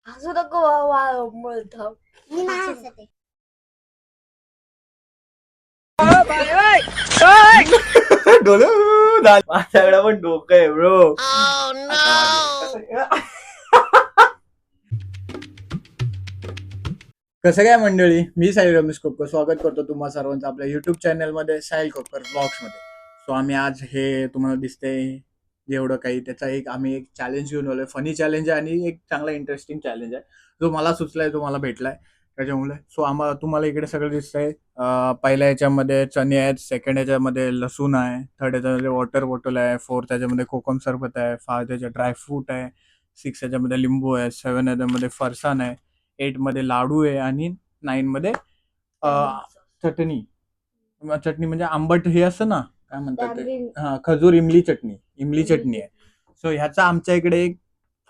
हसू नको बोलतो मी नाही हसत आहे. डोले माझ्याकडे पण डोकं आहे ब्रो. कसं काय मंडळी, मी साहिल रमेश कोपकर स्वागत करतो तुम्हा सर्वांचं आपल्या युट्यूब चॅनलमध्ये साहिल कोपकर ब्लॉग्समध्ये. सो आम्ही आज हे तुम्हाला दिसतंय जेवढं काही त्याचा आम्ही एक चॅलेंज घेऊन आलोय. फनी चॅलेंज आहे आणि एक चांगला इंटरेस्टिंग चॅलेंज आहे जो मला सुचलाय, तो मला भेटलाय त्याच्यामुळे. सो तुम्हाला इकडे सगळं दिसतंय. पहिल्या याच्यामध्ये चणे आहेत, सेकंड याच्यामध्ये लसूण आहे, थर्ड याच्यामध्ये वॉटर बॉटल आहे, फोर्थ याच्यामध्ये कोकम सरबत आहे, फाइव्ह याच्या ड्रायफ्रूट आहे, सिक्स याच्यामध्ये लिंबू आहे, सेवन याच्यामध्ये फरसाण आहे, 8 मध्ये लाडू आहे आणि 9 मध्ये चटणी. चटणी म्हणजे आंबट हे असतं ना, काय म्हणतात ते, खजूर इमली चटणी आहे. सो ह्याचा आमच्या इकडे एक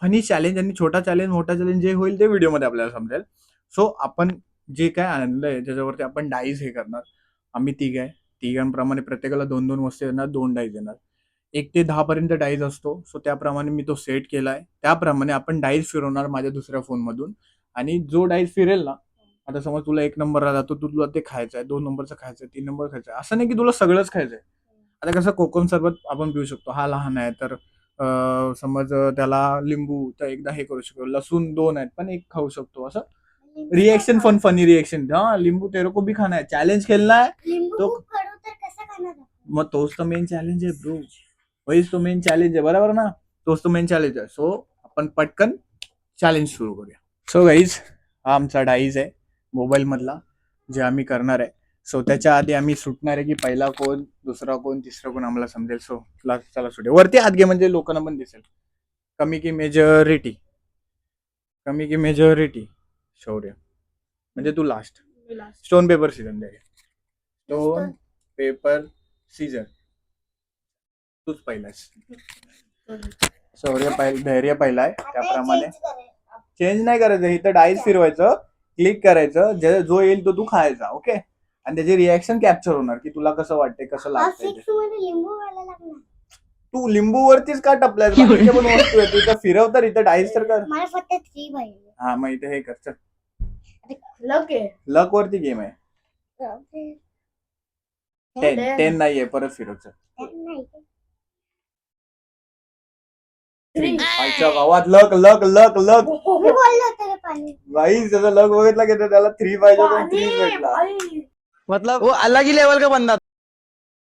फनी चॅलेंज आणि छोटा चॅलेंज मोठा चॅलेंज जे होईल ते व्हिडिओमध्ये आपल्याला समजेल. सो आपण जे काय आणलंय त्याच्यावरती आपण डाईस हे करणार. आम्ही तिघांप्रमाणे प्रत्येकाला 2-2 वस्तू येणार, 2 डाईस येणार. 1 ते 10 पर्यंत डाईस असतो. सो त्याप्रमाणे मी तो सेट केलाय. त्याप्रमाणे आपण डाईस फिरवणार माझ्या दुसऱ्या फोन मधून आणि जो डाईस फिरेल ना, आता समज तुला 1 नंबरला जातो, तुला ते खायचं आहे, 2 नंबरचं खायचं आहे, 3 नंबर खायचं आहे, असं नाही की तुला सगळंच खायचंय. आता कसं कोकम सरबत आपण पिऊ शकतो, हा लहान आहे तर समज त्याला लिंबू तर एकदा हे करू शकतो, लसूण 2 आहेत पण 1 खाऊ शकतो. असं रिएक्शन फनी रिएक्शन. हाँ लिंबू तेरे को भी खाना है, चॅलेंज खेलना है लिंबू तो. खूप कडू तर कसं खाणार? मग तोच तर मेन चॅलेंज आहे ब्रो, वहीच तो मेन चॅलेंज आहे, बरोबर ना? तोच तो मेन चॅलेंज आहे. सो आपण पटकन चॅलेंज सुरू करूया. सो गाईज, हा आमचा डाईज आहे मोबाईल मधला जे आम्ही करणार आहे. सो त्याच्या आधी आम्ही सुटणार आहे की पहिला कोण, दुसरा कोण, तिसरा कोण आम्हाला समजेल. सो चला सुटे वरती हात घे म्हणजे लोकांना पण दिसेल. कमी की मेजॉरिटी शौर्य, म्हणजे तू लास्ट. स्टोन पेपर सीजन द्या. स्टोन पेपर सीजर, तूच पहिलास. धैर्य पहिला आहे, त्याप्रमाणे चेंज नाही करायचं. इथं डाईस फिरवायचं, क्लिक करायचं, जो येईल तो तू खायचा. ओके, आणि त्याची रिॲक्शन कॅप्चर होणार की तुला कसं वाटतंय, कसं लागतंय. लिंबू व्हायला लागणार. तू लिंबू वरतीच का टपलाय? बाकीच्या पण वस्तू आहे, तू इथं फिरव तर इथं डाईस तर कर. मला फक्त 3 पाहिजे. हा मग इथे हे कर, चल. लक आहे. लक वरती गेम आहे. 10 नाहीये, परत फिरव, चल. नाही. 3 आजच्या गावात लक लक लक लक. मी बोललो होतो रे पाणी. भाई त्याचा लक बघितला की त्याला 3 पाहिजे होता, 3 भेटला. मतलब वो अलग ही लेवल का बंदा.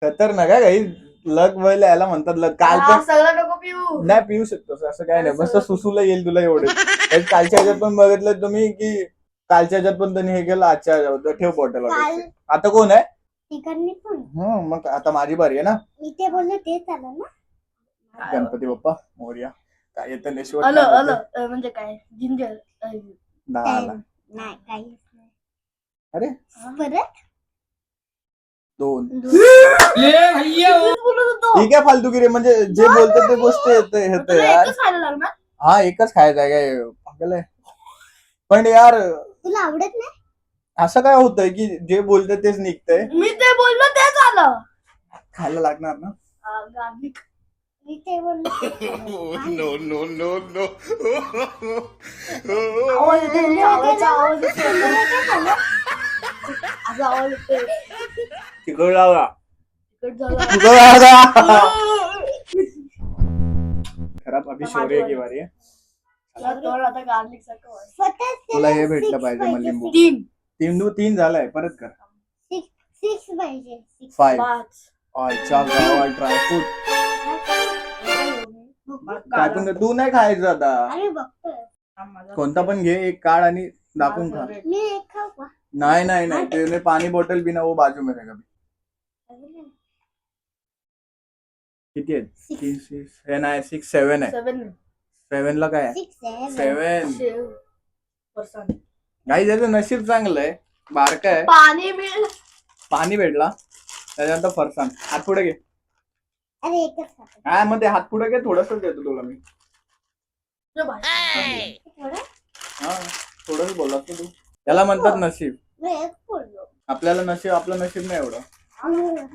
खतरनाक आहे काही. लक व्हायला याला म्हणतात लक. काल पण सगळं नको पिऊ. नाही पिऊ शकतोस, असं काय नाही. बस सुसूला येईल तुला एवढे. कालच्या ह्याच्यात पण बघितलं तुम्ही की कालच्या ह्याच्यात पण त्यांनी हे केलं, आजच्या ह्याच्यात ठेव बॉटल. आता कोण आहे? तिकडनी पण. मग आता माझी बारी आहे ना. मी ते बोललो तेच आलं ना. गणपती बाप्पा मोरया. काय येतं नेशवर आलं म्हणजे काय जिंजर. नाही काही. अरे परत 2 बोलत होतो. ठीक आहे फालतूगिरी, म्हणजे जे बोलतात ते गोष्ट येते यार. एकच खायला लागणार. हा एकच खायचा आहे काय, पागल आहे. पण यार तुला आवडत नाही? असं काय होतंय की जे बोलतंय तेच निघतंय. मी ते बोललो तेच आलं. खायला लागणार ना. गार्लिक. मी ते बोललो. आवाज येतो, आवाज येतो. असं आवाज येतोय. तिकड लावा. तिखट झालं. खराब. अभी शौर्य की बारी आहे. आता गार्लिक सारखं वास. स्वतः तुला हे भेटलं पाहिजे मग लिंबू. 3 झालाय, परत कर. 6 पाहिजे. 5 पाच. अच्छा गावा ड्रायफ्रूट काय पण तू नाही खायचं आता. अरे बघतोय. कोणता पण घे, एक काढ आणि दाखवून खा. मी एक खाऊ का? नाही तेने पाणी बॉटल बिना वो बाजू में रहेगा. किती आहेत? 6 हे नाही, 6 7 आहे. 7 ला काय आहे? 6 7. शेव. फरसाण. काही त्याचं नशीब चांगलं आहे, बारका आहे. पाणी भेटला, त्याच्यानंतर फरसाण. हात पुढे घे. अरे एकच खातो. काय मग ते हात पुढे घे, थोडंसं देतो तुला मी. थोडं? हा थोडंच बोलला तू. त्याला म्हणतात नशीब. मी एक बोललो. आपल्याला नशीब, आपलं नशीब नाही एवढं.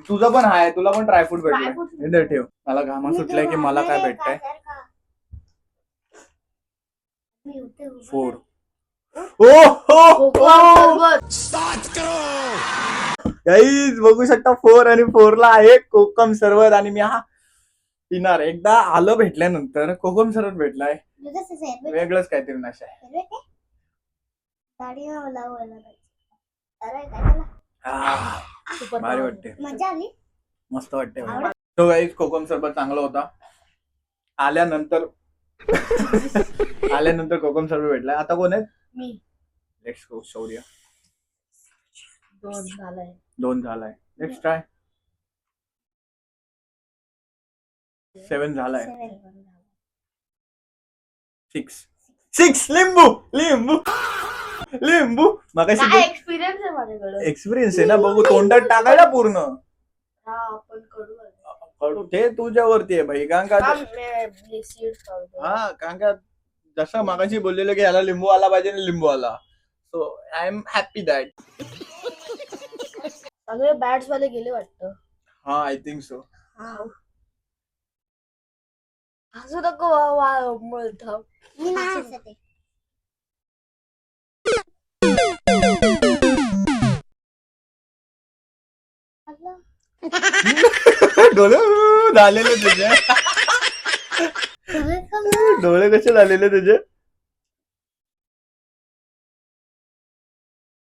तुझं पण आहे, तुला पण ड्रायफ्रूट भेटलं. इधर ठेव. मला घामा सुटलाय की मला काय भेटतंय. मी होते उभं. 4. कोकम सरबत. गाईज बघू शकता 4 आणि 4 ला आहे कोकम सरबत आणि मी हा पिणार एकदा आलं भेटल्यानंतर कोकम सरबत भेटलाय तुझं favorite वेगळंच काहीतरी नशा आहे. favorite आहे? गाडीवर मला बोलायला. अरे काय झालं? आह, सुपर भारी पावर. वाटते मजा आली? मस्त वाटते आवडलं? तो गाईज कोकम सरबत चांगला होता आल्यानंतर आल्यानंतर कोकम सरबत भेटलाय आता कोण आहे मी लेट्स गो शौर्य 2 झालाय. 2 झालाय नेक्स्ट ट्राय 7 झालाय 6 लिंबू लिंबू लिंबू मगाशी काय एक्सपिरियन्स आहे माझ्याकडे. एक्सपिरियन्स आहे ना बघू तोंडात टाकायला पूर्ण हा आपण करू आता. कडू ते तुझ्यावरती आहे भाई कारण का सीड खाऊ. हा कारण का जसं मगाशी बोललेलं की याला लिंबू आला पाहिजे आणि लिंबू आला so I am happy that सगळे बॅट्स वाले गेले वाटतं. हा आय थिंक सो हसू नको मळता. मी नाही हसत आहे. अगं, डोळे झालेले तुझे खरंच का गं? डोळे कसे झालेले तुझे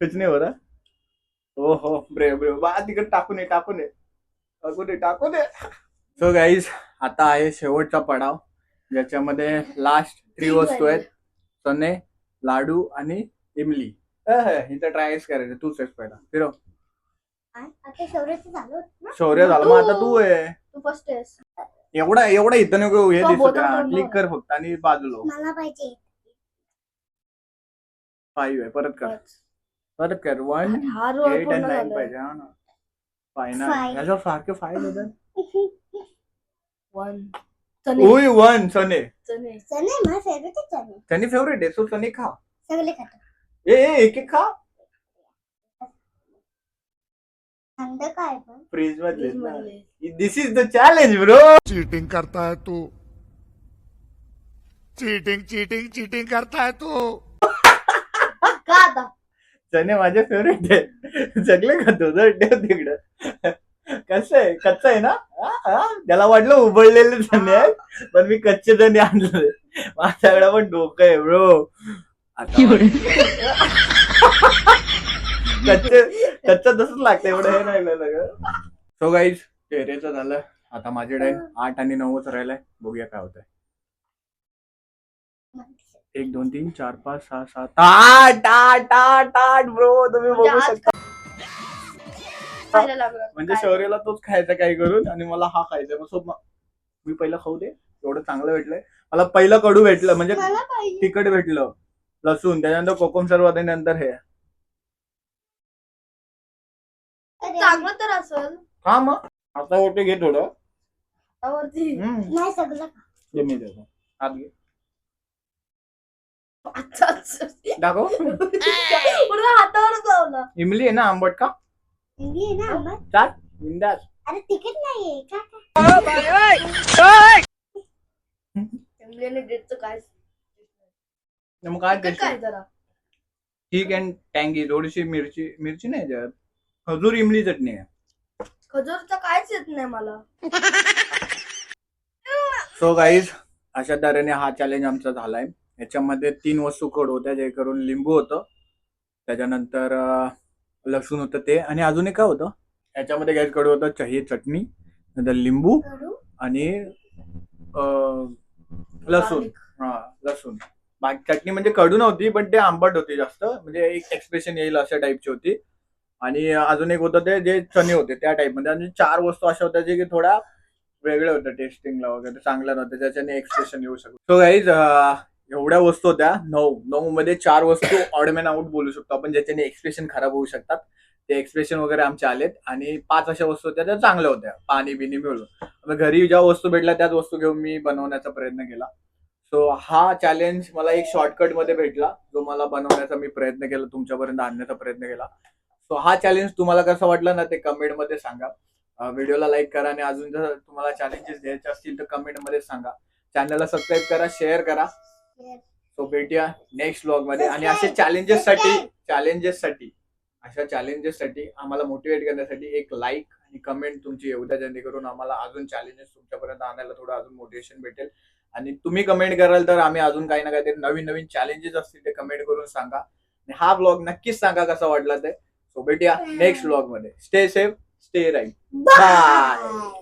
कुछ नाही बरं हो हो ब्रेव ब्रेव बा तिकडे टाकू नये टाकू नये टाकू दे टाकू दे सो गाईज आता आहे शेवटचा पडाव ज्याच्यामध्ये लास्ट 3 वस्तू आहेत चणे लाडू आणि इमली इथं ट्रायच करायचं तूच आहेस पहिला फिरव काय? आता शौर्याचं झालं होतं ना? शौर्य झालं मग आता तू आहे तू फर्स्ट आहेस. एवढा एवढा इथं नको हे तो दिसत बोटावर क्लिक कर फक्त आणि बाजूला मला पाहिजे 5 आहे परत कर परत कर 1 हा रोल 8 पूर्ण आणि 9 झालाय. पाहिजे हा ना 5 ना Five. याच्यावर सारखे 5 येतात 1 चणे ओय 1 चणे चणे. चणे माझा फेवरेट आहे चणे. चणे फेवरेट आहे सो चणे खा सगळे खातो. ए एक एक खा थंड काय पण फ्रीज मधले फ्रीज मधले. This is the challenge bro cheating करता है तू चीटिंग चीटिंग चीटिंग करता है तू का आता चणे माझे फेवरेट आहे सगळे खातो जर ठेव तिकडं कसं आहे कच्चा आहे ना त्याला वाटलं उबळलेले चणे आहेत पण मी कच्चे चणे आणले माझ्याकडे पण डोकं आहे ब्रो कच्चा तसंच लागतं एवढं हे नाही सगळं सो गाईज चेहऱ्याचं झालं आता माझे टाइम 8 आणि 9च राहिलाय बघूया काय होतंय 1 2 3 4 5 6 7 8 ब्रो तुम्ही बघू आज शकता खायला लागलं. म्हणजे शौर्याला तोच खायचा काही करून आणि मला हा खायचा मग सो मी पहिला खाऊ दे एवढं चांगलं भेटलंय मला पहिलं कडू भेटलं म्हणजे मला पाहिजे. तिखट भेटलं लसूण त्याच्यानंतर कोकम सरबत आणि नंतर हे अरे, चांगलं तर असेल हा मग आता ओटे घे थोडं त्यावरती. नाही सगळं खा. हे मी देतो हात घे अच्छा. दाखव पूर्ण हातावरच लावला. इमली आहे ना आंबट का हिंदी आहे ना आंबट? चाल बिंदास अरे तिकीट नाहीये का इंग्लंड डेटचं काय मग काय तिखट काय जरा ठीक अँड टँगी थोडीशी मिरची मिरची नाही त्यात खजूर इमली चटणी आहे खजूरचं कायच येत नाही मला. सो गाईज अशा तऱ्हेने हा चॅलेंज आमचा झालाय याच्यामध्ये 3 वस्तू कडू होत्या जे करून लिंबू होतं त्याच्यानंतर लसूण होतं ते आणि अजून एक काय होतं याच्यामध्ये गॅस कडू होतं ही चटणी नंतर लिंबू करू? आणि लसूण हा लसूण बाकी चटणी म्हणजे कडू नव्हती पण ते आंबट होती जास्त म्हणजे एक एक्सप्रेशन येईल अशा टाईपची होती आणि अजून एक होतं ते जे चणे होते त्या टाईप मध्ये आणि 4 वस्तू अशा होत्या जे की थोड्या वेगळ्या होत्या टेस्टिंगला वगैरे चांगल्या नव्हत्या त्याच्याने एक्सप्रेशन येऊ शकतो सो गाईज एवढ्या वस्तू होत्या 9 मध्ये 4 वस्तू ऑड मॅन आउट बोलू शकतो आपण ज्याच्याने एक्सप्रेशन खराब होऊ शकतात ते एक्सप्रेशन वगैरे आमचे आलेत आणि 5 अशा वस्तू होत्या त्या चांगल्या होत्या पाणी बिनी मिळून घरी ज्या वस्तू भेटल्या त्याच वस्तू घेऊन मी बनवण्याचा प्रयत्न केला सो हा चॅलेंज मला एक शॉर्टकट मध्ये भेटला जो मला बनवण्याचा मी प्रयत्न केला तुमच्यापर्यंत आणण्याचा प्रयत्न केला सो हा चॅलेंज तुम्हाला कसं वाटलं ना ते कमेंट मध्ये सांगा व्हिडिओला लाईक करा आणि अजून जर तुम्हाला चॅलेंजेस द्यायचे असतील तर कमेंट मध्ये सांगा चॅनलला सबस्क्राईब करा शेअर करा सो भेटूया नेक्स्ट ब्लॉग मध्ये. आणि असे चॅलेंजेस साठी आम्हाला मोटिवेट करण्यासाठी एक लाईक आणि कमेंट तुमची येऊ द्या, जेणेकरून आम्हाला अजून चॅलेंजेस तुमच्यापर्यंत आणायला थोडं अजून मोटिवेशन भेटेल. आणि तुम्ही कमेंट कराल तर आम्ही अजून काही ना काहीतरी नवीन नवीन चॅलेंजेस असतील ते कमेंट करून सांगा. आणि हा ब्लॉग नक्कीच सांगा कसा वाटला ते. सो भेटूया नेक्स्ट ब्लॉग मध्ये. Stay safe, stay right, bye.